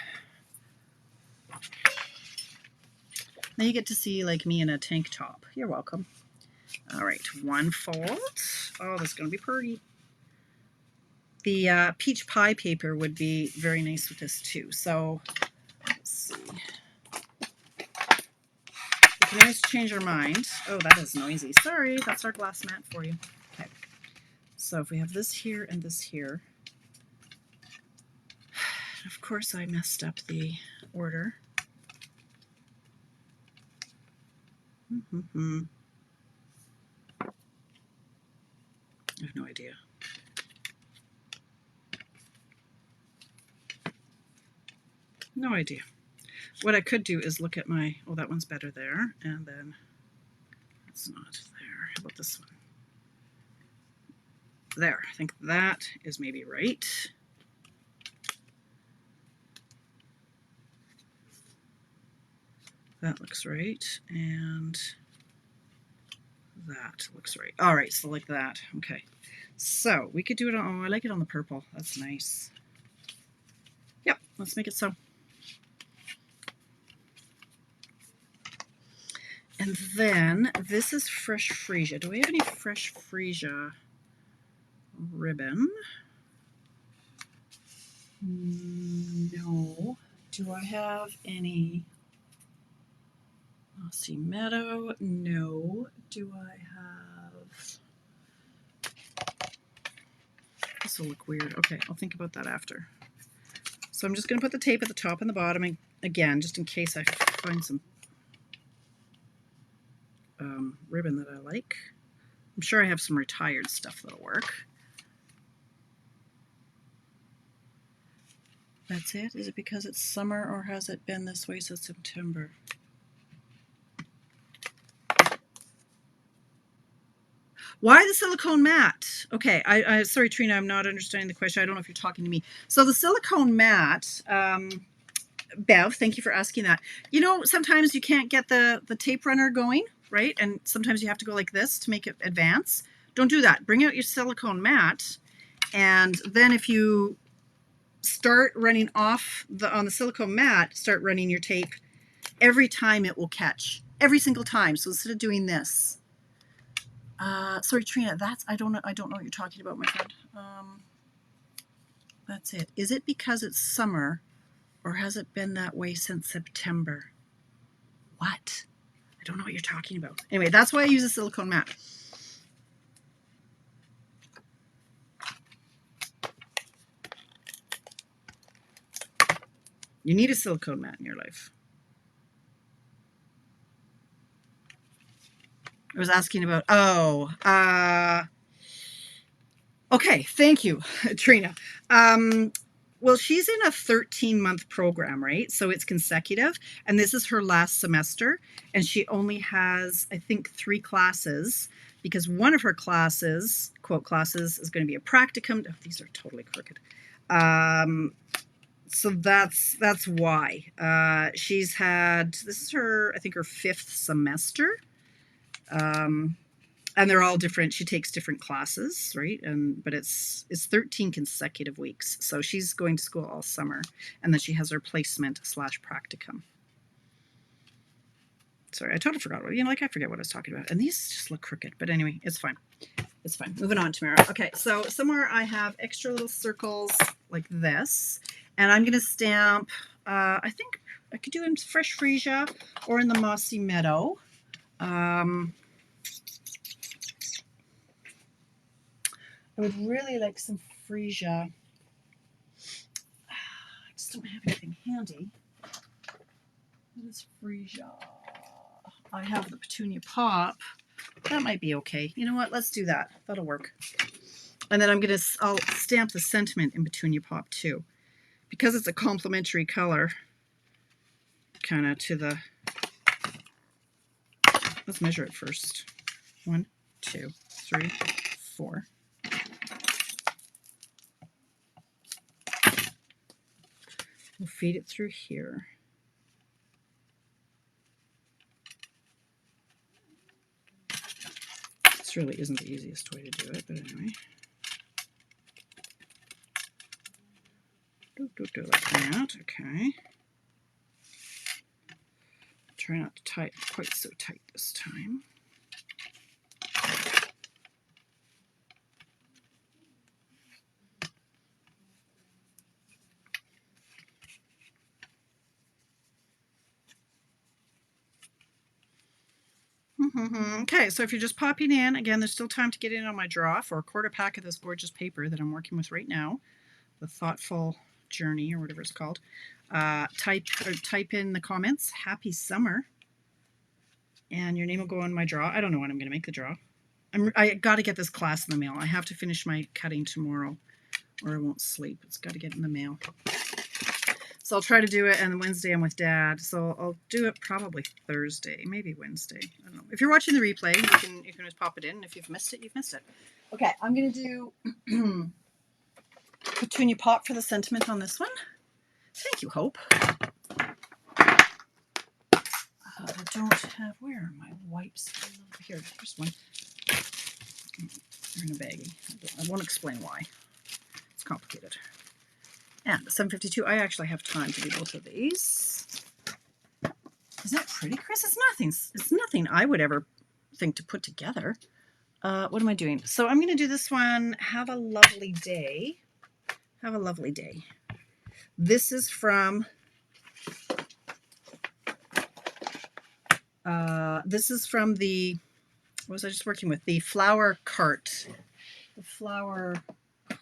Now you get to see like me in a tank top. You're welcome. All right, 1 fold. Oh, this is going to be pretty. The peach pie paper would be very nice with this too. So, let's see. We can always change our mind. Oh, that is noisy. Sorry, that's our glass mat for you. Okay. So if we have this here and this here. Of course, I messed up the order. I have no idea. No idea. What I could do is look at my, oh, that one's better there, and then it's not there. How about this one? There. I think that is maybe right. That looks right, and that looks right. All right, so like that. Okay. So we could do it on, oh, I like it on the purple. That's nice. Yep, let's make it so. And then this is fresh freesia. Do we have any fresh freesia ribbon? No. Do I have any Mossy Meadow? No. Do I have... This will look weird. Okay, I'll think about that after. So I'm just going to put the tape at the top and the bottom, and again, just in case I find some ribbon that I like. I'm sure I have some retired stuff that'll work. That's it? Is it because it's summer, or has it been this way since September? Why the silicone mat? Okay, sorry, Trina, I'm not understanding the question. I don't know if you're talking to me. So the silicone mat, Bev, thank you for asking that. You know, sometimes you can't get the tape runner going, right? And sometimes you have to go like this to make it advance. Don't do that. Bring out your silicone mat, and then if you start running off on the silicone mat, start running your tape. Every time it will catch. Every single time. So instead of doing this. Sorry, Trina, I don't know what you're talking about, my friend. That's it. Is it because it's summer, or has it been that way since September? What? I don't know what you're talking about. Anyway, that's why I use a silicone mat. You need a silicone mat in your life. I was asking about, okay, thank you, Trina. Well, she's in a 13-month program, right? So it's consecutive, and this is her last semester, and she only has, I think, 3 classes, because one of her classes, quote classes, is going to be a practicum. Oh, these are totally crooked. So that's why. She's had, this is her, I think, her 5th semester. And they're all different. She takes different classes, right? But it's 13 consecutive weeks. So she's going to school all summer, and then she has her placement / practicum. Sorry, I totally forgot what, I forget what I was talking about. And these just look crooked, but anyway, it's fine. It's fine. Moving on, Tamara. Okay, so somewhere I have extra little circles like this, and I'm going to stamp, I think I could do in fresh freesia or in the mossy meadow. I would really like some freesia. I just don't have anything handy. What is freesia? I have the Petunia Pop. That might be okay. You know what? Let's do that. That'll work. And then I'll stamp the sentiment in Petunia Pop too, because it's a complementary color, kind of to the. Let's measure it first. 1, 2, 3, 4. We'll feed it through here. This really isn't the easiest way to do it, but anyway. Do like that, okay. Try not to tie it quite so tight this time. Okay, so if you're just popping in, again, there's still time to get in on my draw for a quarter pack of this gorgeous paper that I'm working with right now, the Thoughtful Journey, or whatever it's called. Type in the comments, happy summer, and your name will go on my draw. I don't know when I'm going to make the draw. I got to get this class in the mail. I have to finish my cutting tomorrow, or I won't sleep. It's got to get in the mail. So I'll try to do it, and Wednesday I'm with Dad, so I'll do it probably Thursday, maybe Wednesday. I don't know. If you're watching the replay, you can just pop it in, and if you've missed it, you've missed it. Okay, I'm going to do Petunia Pop for the sentiment on this one. Thank you, Hope. I don't have, where are my wipes? Here's one. They're in a baggie. I won't explain why. It's complicated. And the 752, I actually have time to do both of these. Isn't that pretty, Chris? It's nothing I would ever think to put together. What am I doing? So I'm going to do this one, Have a Lovely Day. Have a Lovely Day. This is from, the, what was I just working with? The Flower Cart. The Flower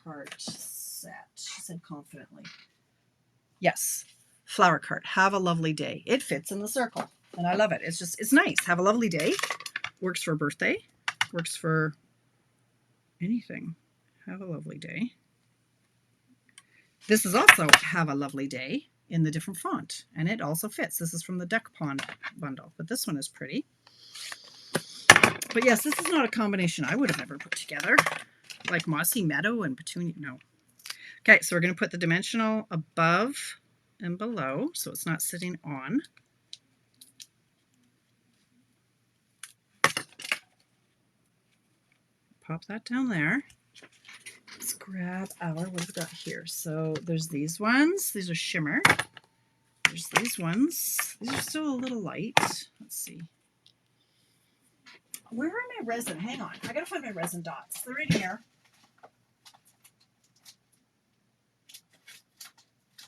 Cart set, she said confidently. Yes, Flower Cart, Have a Lovely Day. It fits in the circle, and I love it. It's nice. Have a lovely day. Works for a birthday. Works for anything. Have a lovely day. This is also Have a Lovely Day in the different font, and it also fits. This is from the Duck Pond bundle, but this one is pretty. But yes, this is not a combination I would have ever put together, like Mossy Meadow and Petunia. No. Okay, so we're going to put the dimensional above and below, so it's not sitting on. Pop that down there. Let's grab our, what have we got here? So there's these ones. These are shimmer. There's these ones. These are still a little light. Let's see. Where are my resin? Hang on. I got to find my resin dots. They're in here.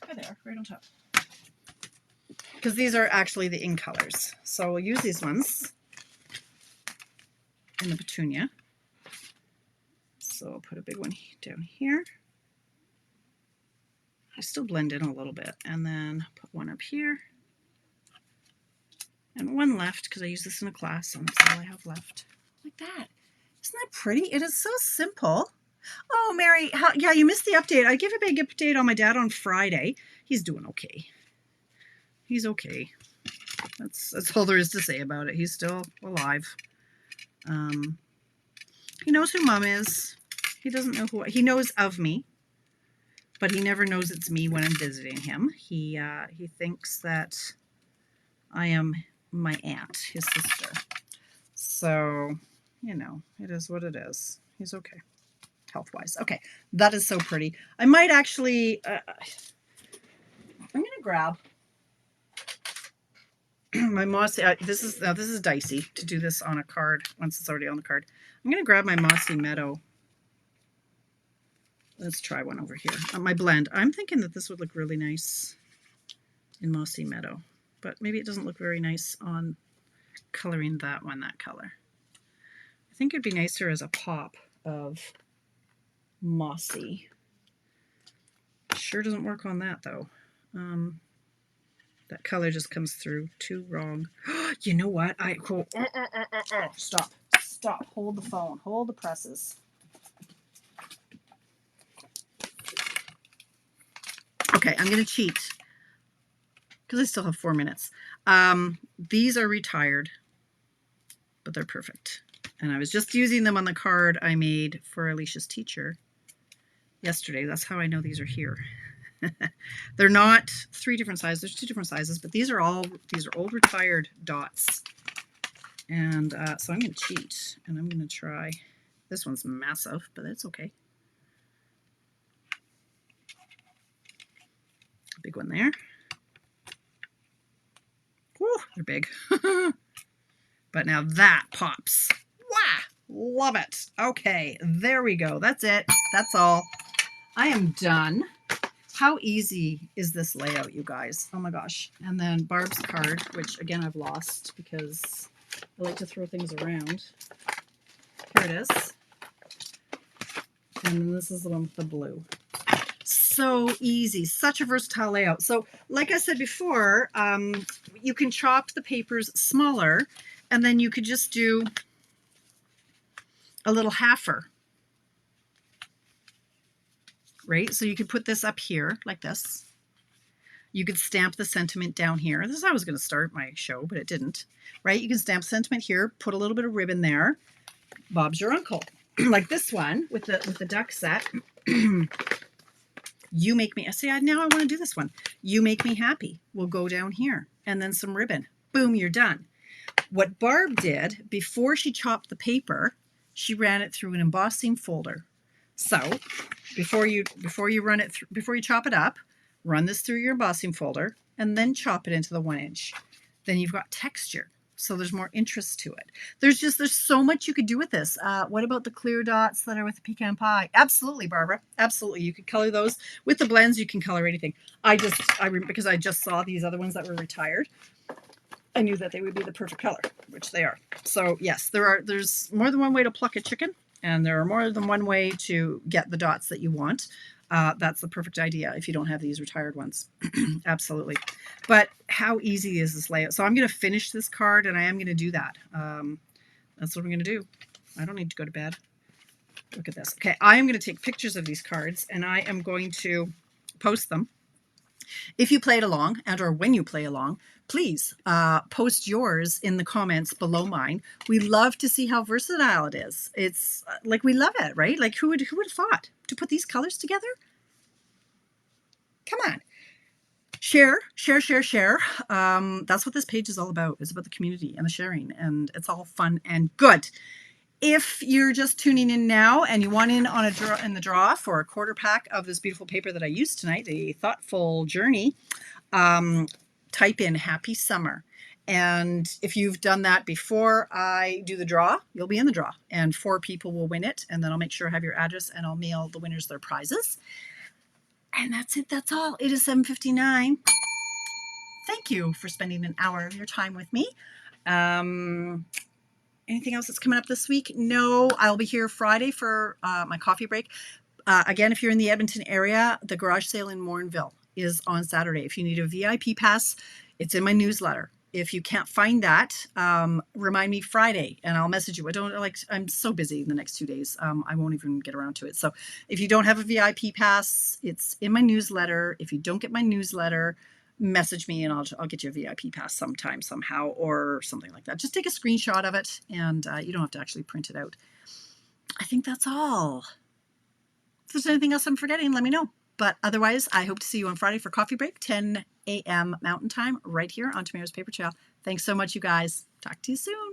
Hi there, right on top. Because these are actually the ink colors. So we'll use these ones in the Petunia. So I'll put a big one down here. I still blend in a little bit, and then put one up here. And one left, because I use this in a class, and that's all I have left. Like that. Isn't that pretty? It is so simple. Oh, Mary, yeah, you missed the update. I gave a big update on my dad on Friday. He's doing okay. He's okay. That's all there is to say about it. He's still alive. He knows who Mom is. He doesn't know who, he knows of me, but he never knows it's me when I'm visiting him. He thinks that I am my aunt, his sister. So you know, it is what it is. He's okay, health-wise. Okay, that is so pretty. I might actually, I'm going to grab my mossy, this is dicey to do this on a card once it's already on the card. I'm going to grab my Mossy Meadow. Let's try one over here. My blend. I'm thinking that this would look really nice in Mossy Meadow, but maybe it doesn't look very nice on coloring that one, that color. I think it'd be nicer as a pop of Mossy. Sure doesn't work on that though. That color just comes through too wrong. You know what? Stop. Stop. Hold the phone. Hold the presses. Okay, I'm going to cheat because I still have 4 minutes. These are retired, but they're perfect. And I was just using them on the card I made for Alicia's teacher yesterday. That's how I know these are here. They're not 3 different sizes. There's 2 different sizes, but these are old retired dots. And so I'm going to cheat, and I'm going to try. This one's massive, but that's okay. Big one there. Woo, they're big. But now that pops. Wow, love it. Okay, there we go. That's it. That's all. I am done. How easy is this layout, you guys? Oh my gosh. And then Barb's card, which again I've lost because I like to throw things around. Here it is. And then this is the one with the blue. So easy, such a versatile layout. So like I said before, you can chop the papers smaller, and then you could just do a little halfer, right? So you could put this up here like this. You could stamp the sentiment down here. This is how I was going to start my show, but it didn't, right? You can stamp sentiment here, put a little bit of ribbon there. Bob's your uncle. Like this one with the duck set. You make me, see, now I want to do this one. You make me happy. We'll go down here. And then some ribbon. Boom, you're done. What Barb did, before she chopped the paper, she ran it through an embossing folder. So before you chop it up, run this through your embossing folder and then chop it into the 1-inch. Then you've got texture. So there's more interest to it. There's so much you could do with this. What about the clear dots that are with the pecan pie? Absolutely, Barbara. Absolutely. You could color those. With the blends, you can color anything. Because I just saw these other ones that were retired, I knew that they would be the perfect color, which they are. So yes, there's more than one way to pluck a chicken, and there are more than one way to get the dots that you want. That's the perfect idea if you don't have these retired ones. Absolutely. But how easy is this layout? So I'm going to finish this card, and I am going to do that. That's what I'm going to do. I don't need to go to bed. Look at this. Okay, I am going to take pictures of these cards, and I am going to post them. If you played along, and or when you play along, please post yours in the comments below mine. We love to see how versatile it is. It's like, we love it, right? Like who would have thought to put these colors together? Come on. Share. That's what this page is all about. It's about the community and the sharing, and it's all fun and good. If you're just tuning in now and you want in on the draw for a quarter pack of this beautiful paper that I used tonight, the Thoughtful Journey, type in Happy Summer. And if you've done that before I do the draw, you'll be in the draw, and 4 people will win it. And then I'll make sure I have your address, and I'll mail the winners their prizes. And that's it. That's all. It is 7:59. Thank you for spending an hour of your time with me. Anything else that's coming up this week? No, I'll be here Friday for my coffee break. Again, if you're in the Edmonton area, the garage sale in Morinville is on Saturday. If you need a VIP pass, it's in my newsletter. If you can't find that, remind me Friday and I'll message you. I'm so busy in the next 2 days. I won't even get around to it. So if you don't have a VIP pass, it's in my newsletter. If you don't get my newsletter, message me and I'll get you a VIP pass sometime, somehow, or something like that. Just take a screenshot of it, and you don't have to actually print it out. I think that's all. If there's anything else I'm forgetting, let me know. But otherwise, I hope to see you on Friday for coffee break, 10 a.m. Mountain Time, right here on Tamara's Paper Trail. Thanks so much, you guys. Talk to you soon.